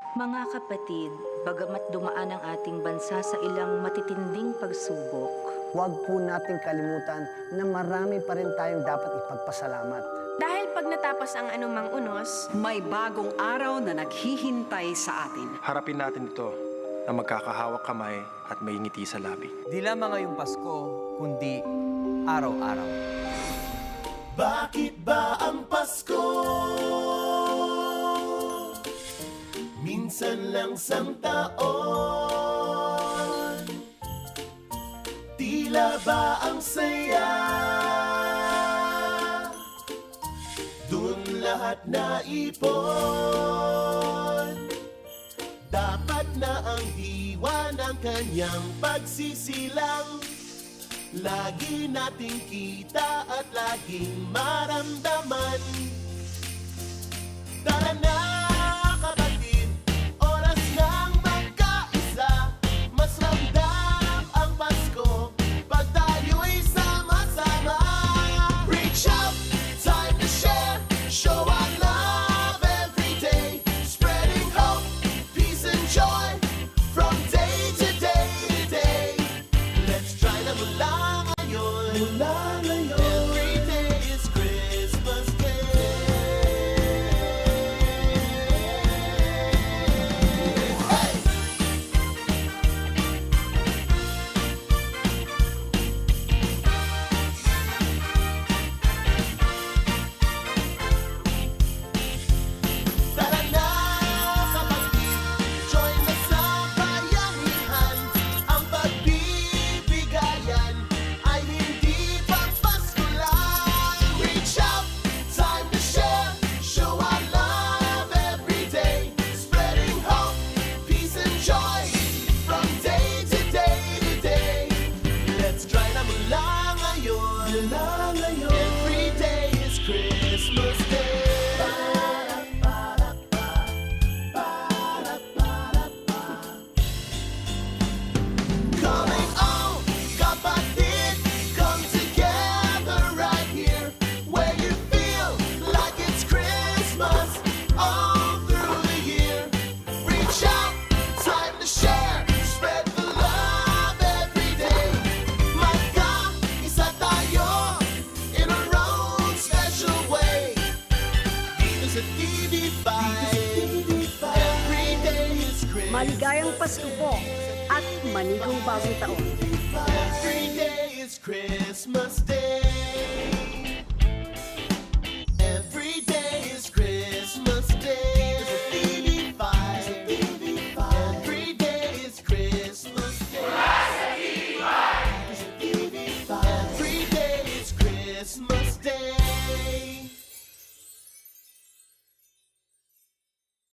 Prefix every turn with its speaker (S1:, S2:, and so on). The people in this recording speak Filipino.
S1: Mga kapatid, bagamat dumaan ang ating bansa sa ilang matitinding pagsubok,
S2: huwag po nating kalimutan na marami pa rin tayong dapat ipagpasalamat.
S3: Dahil pag natapos ang anumang unos,
S4: may bagong araw na naghihintay sa atin.
S5: Harapin natin ito na magkakahawak kamay at may ngiti sa labi.
S6: Di lamang ngayong Pasko, kundi araw-araw.
S7: Bakit ba ang Pasko? Minsan lang sang taon. Tila ba ang saya? Dun lahat na ipon. Dapat na ang diwa ng kanyang pagsisilang. Lagi nating kita at laging maramdaman. Tara na kapatid, oras nang magkaisa. Mas ramdam ang Pasko pag tayo'y sama-sama. Reach out, time to share, show our love every day. Spreading hope, peace and joy from day to day to day. Let's try na mula ngayon. Every day is Christmas Day. Hey! Tara na kapatid, join na sa bayanihan. Ang pagbibigayan ay hindi pang Pasko lang. Reach out, time to share, show our love every day. Spreading hope, peace and joy from day to day to day. Let's try na mula ngayon. Every day is Christmas Day. Coming on, kapatid, come together right here, where you feel like it's Christmas all through the year. Reach out, time to share, spread the love every day. Magkaisa tayo in our own special way. Dito sa TV5, every day is Christmas.
S4: Maligayang Pasko po at manigong bagong taon.
S7: Every day is Christmas Day.